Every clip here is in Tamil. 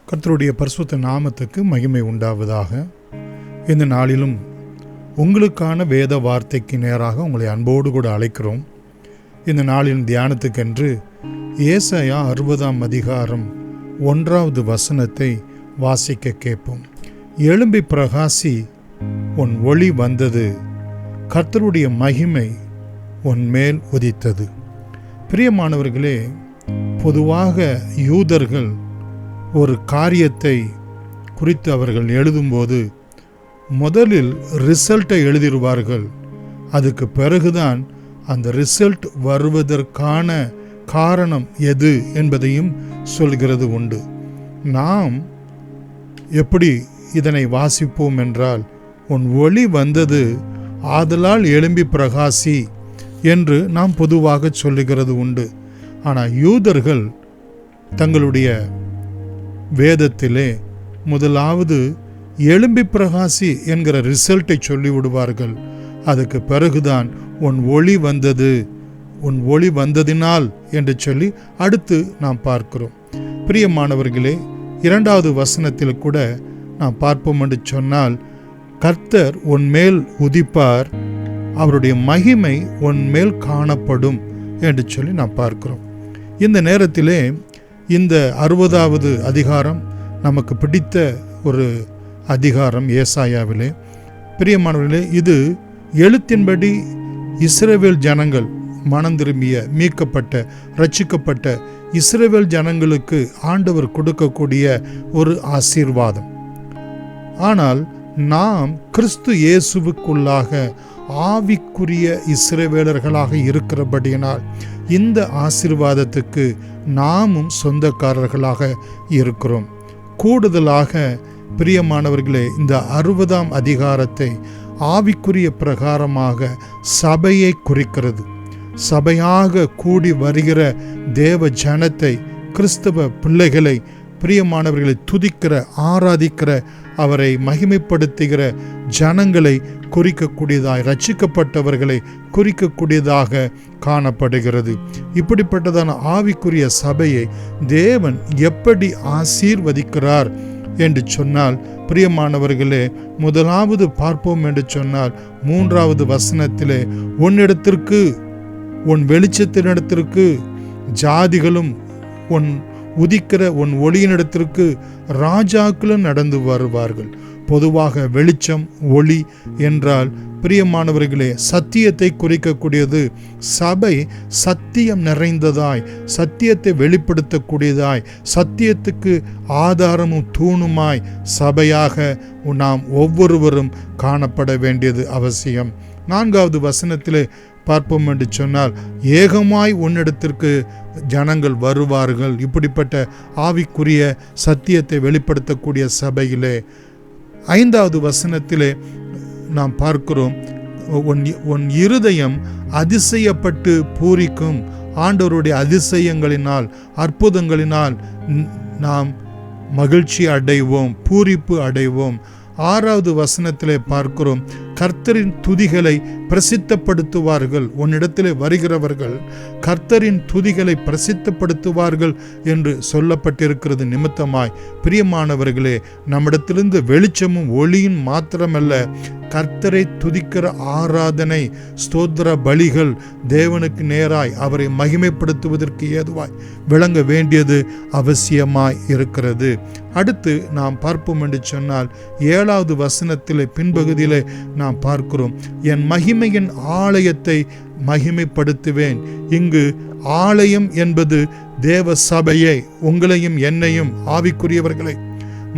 கர்த்தருடைய பரிசுத்த நாமத்துக்கு மகிமை உண்டாவதாக. இந்த நாளிலும் உங்களுக்கான வேத வார்த்தைக்கு நேராக உங்களை அன்போடு கூட அழைக்கிறோம். இந்த நாளின் தியானத்துக்கென்று ஏசாயா 60ஆம் அதிகாரம் 1வது வசனத்தை வாசிக்க கேட்போம். எழும்பி பிரகாசி, உன் ஒளி வந்தது, கர்த்தருடைய மகிமை உன் மேல் உதித்தது. பிரியமானவர்களே, பொதுவாக யூதர்கள் ஒரு காரியத்தை குறித்து அவர்கள் எழுதும்போது முதலில் ரிசல்ட்டை எழுதிடுவார்கள். அதுக்கு பிறகுதான் அந்த ரிசல்ட் வருவதற்கான காரணம் எது என்பதையும் சொல்கிறது உண்டு. நாம் எப்படி இதனை வாசிப்போம் என்றால், உன் ஒளி வந்தது, ஆதலால் எழும்பி பிரகாசி என்று நாம் பொதுவாக சொல்லுகிறது உண்டு. ஆனால் யூதர்கள் தங்களுடைய வேதத்திலே முதலாவது எழும்பி பிரகாசி என்கிற ரிசல்ட்டை சொல்லிவிடுவார்கள். அதுக்கு பிறகுதான் உன் ஒளி வந்தது, உன் ஒளி வந்ததினால் என்று சொல்லி அடுத்து நாம் பார்க்கிறோம். பிரியமானவர்களே, 2வது வசனத்தில் கூட நாம் பார்ப்போம் என்று சொன்னால், கர்த்தர் உன் மேல் உதிப்பார், அவருடைய மகிமை உன் மேல் காணப்படும் என்று சொல்லி நாம் பார்க்கிறோம். இந்த நேரத்திலே இந்த 60வது அதிகாரம் நமக்கு பிடித்த ஒரு அதிகாரம் ஏசாயாவிலே. பிரியமானவர்களே, இது எழுத்தின்படி இஸ்ரவேல் ஜனங்கள் மனம் திரும்பிய, மீட்கப்பட்ட, ரட்சிக்கப்பட்ட இஸ்ரவேல் ஜனங்களுக்கு ஆண்டவர் கொடுக்கக்கூடிய ஒரு ஆசீர்வாதம். ஆனால் நாம் கிறிஸ்து இயேசுவுக்குள்ளாக ஆவிக்குரிய இஸ்ரவேலர்களாக இருக்கிறபடியினால் இந்த ஆசீர்வாதத்துக்கு நாமும் சொந்தக்காரர்களாக இருக்கிறோம். கூடுதலாக பிரியமானவர்களே, இந்த 60ஆம் அதிகாரத்தை ஆவிக்குரிய பிரகாரமாக சபையை குறிக்கிறது. சபையாக கூடி வருகிற தேவ ஜனத்தை, கிறிஸ்தவ பிள்ளைகளை, பிரியமானவர்களை துதிக்கிற, ஆராதிக்கிற, அவரை மகிமைப்படுத்துகிற ஜனங்களை குறிக்கக்கூடியதாய், ரட்சிக்கப்பட்டவர்களை குறிக்கக்கூடியதாக காணப்படுகிறது. இப்படிப்பட்டதான ஆவிக்குரிய சபையை தேவன் எப்படி ஆசீர்வதிக்கிறார் என்று சொன்னால், பிரியமானவர்களே, முதலாவது பார்ப்போம் என்று சொன்னால் 3வது வசனத்திலே, உன்னிடத்திற்கு, உன் வெளிச்சத்தினிடத்திற்கு ஜாதிகளும், உன் உதிக்கிற உன் ஒளியினிடத்திற்கு ராஜாக்களும் நடந்து வருவார்கள். பொதுவாக வெளிச்சம், ஒளி என்றால் பிரியமானவர்களே சத்தியத்தை குறிக்கக்கூடியது. சபை சத்தியம் நிறைந்ததாய், சத்தியத்தை வெளிப்படுத்தக்கூடியதாய், சத்தியத்துக்கு ஆதாரமும் தூணுமாய் சபையாக நாம் ஒவ்வொருவரும் காணப்பட வேண்டியது அவசியம். 4வது வசனத்திலே பார்ப்போம் என்று சொன்னால், ஏகமாய் உன்னிடத்திற்கு ஜனங்கள் வருவார்கள். இப்படிப்பட்ட ஆவிக்குரிய சத்தியத்தை வெளிப்படுத்தக்கூடிய சபையிலே 5வது வசனத்திலே நாம் பார்க்கிறோம், உன் இருதயம் அதிசயப்பட்டு பூரிக்கும். ஆண்டவருடைய அதிசயங்களினால், அற்புதங்களினால் நாம் மகிழ்ச்சி அடைவோம், பூரிப்பு அடைவோம். 6வது வசனத்திலே பார்க்கிறோம், கர்த்தரின் துதிகளை பிரசித்தப்படுத்துவார்கள். உன்னிடத்திலே வருகிறவர்கள் கர்த்தரின் துதிகளை பிரசித்தப்படுத்துவார்கள் என்று சொல்லப்பட்டிருக்கிறது நிமித்தமாய், பிரியமானவர்களே, நம்மிடத்திலிருந்து வெளிச்சமும் ஒளியும் மாத்திரமல்ல, கர்த்தரை துதிக்கிற ஆராதனை, ஸ்தோத்திர பலிகள் தேவனுக்கு நேராய் அவரை மகிமைப்படுத்துவதற்கு ஏதுவாய் விளங்க வேண்டியது அவசியமாய் இருக்கிறது. அடுத்து நாம் பார்ப்போம் என்று சொன்னால் 7வது வசனத்திலே பின்பகுதியிலே நாம் பார்க்கிறோம், என் மகிமையின் ஆலயத்தை மகிமைப்படுத்துவேன். இங்கு ஆலயம் என்பது தேவ சபையை, உங்களையும் என்னையும், ஆவிக்குரியவர்களை,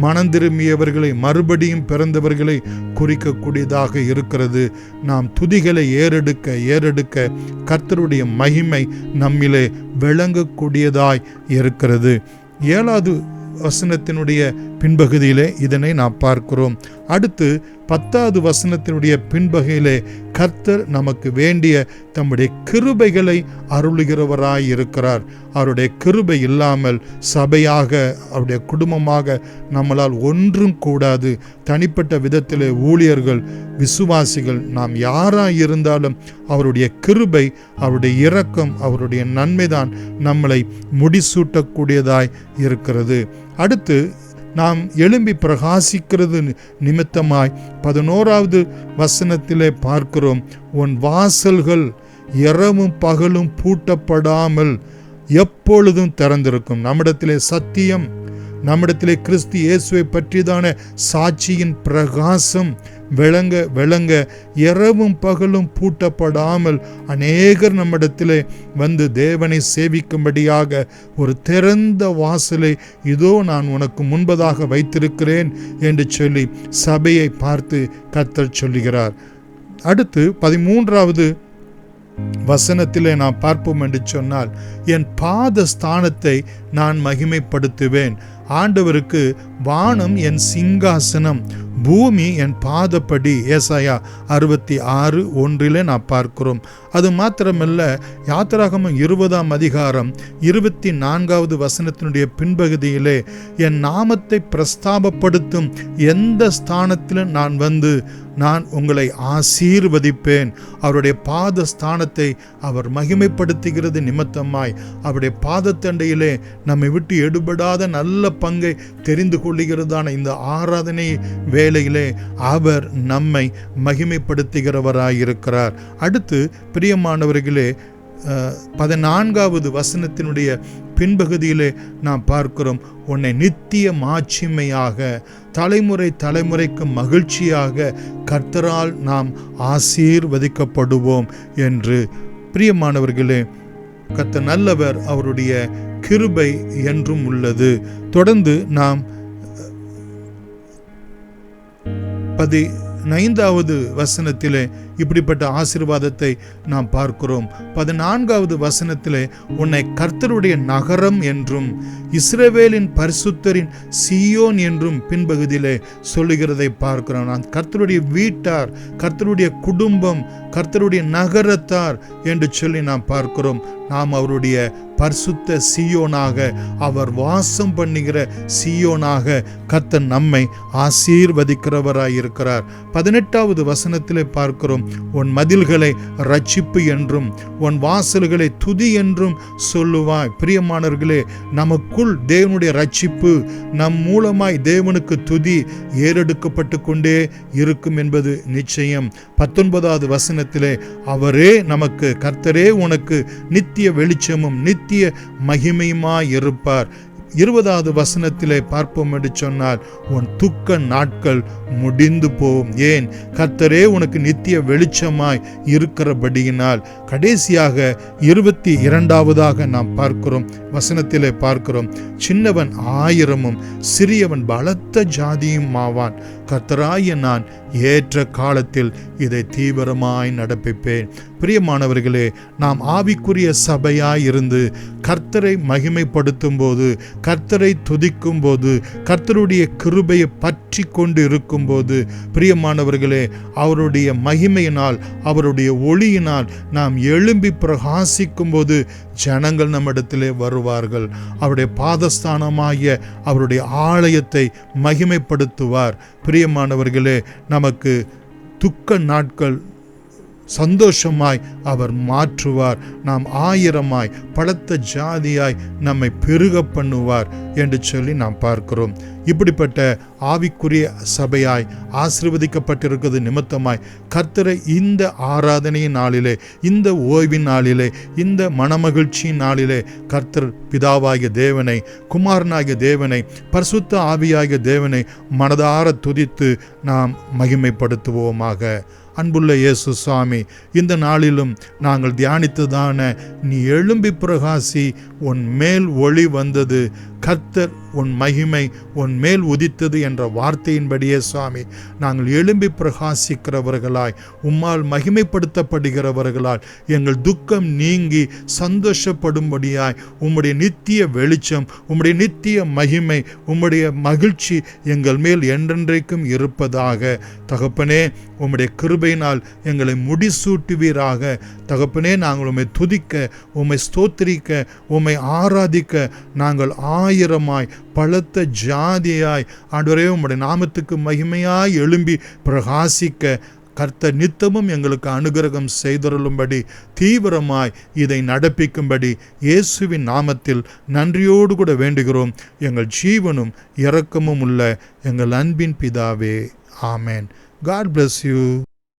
மனம் திரும்பியவர்களை, மறுபடியும் பிறந்தவர்களை குறிக்கக்கூடியதாக இருக்கிறது. நாம் துதிகளை ஏறெடுக்க கர்த்தருடைய மகிமை நம்மிலே விளங்கக்கூடியதாய் இருக்கிறது. 7வது வசனத்தினுடைய பின்பகுதியிலே இதனை நாம் பார்க்கிறோம். அடுத்து 10வது வசனத்தினுடைய பின்பகுதியிலே கர்த்தர் நமக்கு வேண்டிய தம்முடைய கிருபைகளை அருளுகிறவராய் இருக்கிறார். அவருடைய கிருபை இல்லாமல் சபையாக, அவருடைய குடும்பமாக நம்மளால் ஒன்றும் கூடாது. தனிப்பட்ட விதத்திலே ஊழியர்கள், விசுவாசிகள், நாம் யாராய் இருந்தாலும் அவருடைய கிருபை, அவருடைய இரக்கம், அவருடைய நன்மைதான் நம்மளை முடிசூட்டக்கூடியதாய் இருக்கிறது. அடுத்து நாம் எழும்பி பிரகாசிக்கிறது நிமித்தமாய் 11வது வசனத்திலே பார்க்கிறோம், உன் வாசல்கள் இரவும் பகலும் பூட்டப்படாமல் எப்பொழுதும் திறந்திருக்கும். நம்மிடத்திலே சத்தியம், நம்மிடத்திலே கிறிஸ்து இயேசுவை பற்றிதான சாட்சியின் பிரகாசம் விளங்க விளங்க இரவும் பகலும் பூட்டப்படாமல் அநேகர் நம்மிடத்திலே வந்து தேவனை சேவிக்கும்படியாக ஒரு திறந்த வாசலை இதோ நான் உனக்கு முன்பதாக வைத்திருக்கிறேன் என்று சொல்லி சபையை பார்த்து கர்த்தர் சொல்லுகிறார். அடுத்து 13வது வசனத்திலே நாம் பார்ப்போம் என்று சொன்னால், என் பாத ஸ்தானத்தை நான் மகிமைப்படுத்துவேன். ஆண்டவருக்கு வானம் என் சிங்காசனம், பூமி என் பாதப்படி. ஏசாயா 66:1 நாம் பார்க்கிறோம். அது மாத்திரமல்ல, யாத்திராகமம் 20ஆம் அதிகாரம் 24வது வசனத்தினுடைய பின்பகுதியிலே, என் நாமத்தை பிரஸ்தாபப்படுத்தும் எந்த ஸ்தானத்திலும் நான் வந்து நான் உங்களை ஆசீர்வதிப்பேன். அவருடைய பாத ஸ்தானத்தை அவர் மகிமைப்படுத்துகிறது நிமித்தமாய் அவருடைய பாதத்தண்டையிலே நம்மை விட்டு எடுபடாத நல்ல பங்கை தெரிந்து கொள்ளுகிறதான இந்த ஆராதனை வேளையிலே அவர் நம்மை மகிமைப்படுத்துகிறவராயிருக்கிறார். அடுத்து பிரியமானவர்களே, 14வது வசனத்தினுடைய பின்பகுதியிலே நாம் பார்க்கிறோம், உன்னை நித்திய மாட்சிமையாக, தலைமுறை தலைமுறைக்கு மகிழ்ச்சியாக கர்த்தரால் நாம் ஆசீர்வதிக்கப்படுவோம் என்று. பிரியமானவர்களே, கர்த்தர் நல்லவர், அவருடைய கிருபை என்றும் உள்ளது. தொடர்ந்து நாம் 15வது வசனத்திலே இப்படிப்பட்ட ஆசீர்வாதத்தை நாம் பார்க்கிறோம். 14வது வசனத்திலே, உன்னை கர்த்தருடைய நகரம் என்றும் இஸ்ரவேலின் பரிசுத்தரின் சீயோன் என்றும் பின்பகுதியிலே சொல்லுகிறதை பார்க்கிறோம். நான் கர்த்தருடைய வீட்டார், கர்த்தருடைய குடும்பம், கர்த்தருடைய நகரத்தார் என்று சொல்லி நாம் பார்க்கிறோம். நாம் அவருடைய பரிசுத்த சீயோனாக, அவர் வாசம் பண்ணுகிற சீயோனாக கர்த்தர் நம்மை ஆசீர்வதிக்கிறவராயிருக்கிறார். 18வது வசனத்திலே பார்க்கிறோம், உன் மதில்களை ரட்சிப்பு என்றும் உன் வாசல்களை துதி என்றும் சொல்லுவாய். பிரியமானவர்களே, நமக்குள் தேவனுடைய ரட்சிப்பு, நம் மூலமாய் தேவனுக்கு துதி ஏறெடுக்கப்பட்டு கொண்டே இருக்கும் என்பது நிச்சயம். 19வது வசனத்திலே, அவரே நமக்கு, கர்த்தரே உனக்கு நித்திய வெளிச்சமும் நித்திய மகிமையுமாய் இருப்பார். 20வது வசனத்திலே பார்ப்போம் என்று சொன்னால், உன் துக்க நாட்கள் முடிந்து போகும். ஏன்? கர்த்தரே உனக்கு நித்திய வெளிச்சமாய் இருக்கிறபடியினால். கடைசியாக 22வதாக நாம் பார்க்கிறோம், வசனத்திலே பார்க்கிறோம், சின்னவன் 1000 சிறியவன் பலத்த ஜாதியும் ஆவான். கர்த்தராகிய நான் ஏற்ற காலத்தில் இதை தீவிரமாய் நடப்பிப்பேன். பிரியமானவர்களே, நாம் ஆவிக்குரிய சபையாய் இருந்து கர்த்தரை மகிமைப்படுத்தும் போது, கர்த்தரை துதிக்கும் போது, கர்த்தருடைய கிருபையை பற்றி கொண்டு இருக்கும் போது, பிரியமானவர்களே, அவருடைய மகிமையினால், அவருடைய ஒளியினால் நாம் எழும்பி பிரகாசிக்கும் போது ஜனங்கள் நம்மிடத்திலே வருவார்கள். அவருடைய பாதஸ்தானமாகிய அவருடைய ஆலயத்தை மகிமைப்படுத்துவார். பிரியமானவர்களே, நமக்கு துக்க நாட்கள் சந்தோஷமாய் அவர் மாற்றுவார். நாம் 1000 பலத்த ஜாதியாய் நம்மை பெருக பண்ணுவார் என்று சொல்லி நாம் பார்க்கிறோம். இப்படிப்பட்ட ஆவிக்குரிய சபையாய் ஆசீர்வதிக்கப்பட்டிருக்கிறது நிமித்தமாய் கர்த்தரை இந்த ஆராதனையின் நாளிலே, இந்த ஓய்வின் நாளிலே, இந்த மனமகிழ்ச்சியின் நாளிலே கர்த்தர் பிதாவாகிய தேவனை, குமாரனாகிய தேவனை, பரிசுத்த ஆவியாகிய தேவனை மனதார துதித்து நாம் மகிமைப்படுத்துவோமாக. அன்புள்ள இயேசு சுவாமி, இந்த நாளிலும் நாங்கள் தியானித்ததான நீ எழும்பி பிரகாசி, உன் மேல் ஒளி வந்தது, கர்த்தர் உன் மகிமை உன் மேல் உதித்தது என்ற வார்த்தையின்படியே சுவாமி, நாங்கள் எழும்பி பிரகாசிக்கிறவர்களாய், உம்மால் மகிமைப்படுத்தப்படுகிறவர்களாய், எங்கள் துக்கம் நீங்கி சந்தோஷப்படும்படியாய் உம்முடைய நித்திய வெளிச்சம், உம்முடைய நித்திய மகிமை, உம்முடைய மகிழ்ச்சி எங்கள் மேல் என்றென்றைக்கும் இருப்பதாக. தகப்பனே, உம்முடைய கிருபையினால் எங்களை முடிசூட்டுவீராக. தகப்பனே, நாங்கள் உம்மை துதிக்க, உம்மை ஸ்தோத்திரிக்க, உம்மை ஆராதிக்க நாங்கள் 1000 பலத்த ஜாதியாய் ஆண்டவரே உம்முடைய நாமத்துக்கு மகிமையாய் எழும்பி பிரகாசிக்க கர்த்தர் நித்தமும் எங்களுக்கு அனுகிரகம் செய்தருளும்படி தீவிரமாய் இதை நடப்பிக்கும்படி இயேசுவின் நாமத்தில் நன்றியோடு கூட வேண்டுகிறோம். எங்கள் ஜீவனும் இரக்கமும் உள்ள எங்கள் அன்பின் பிதாவே, ஆமேன். God bless you.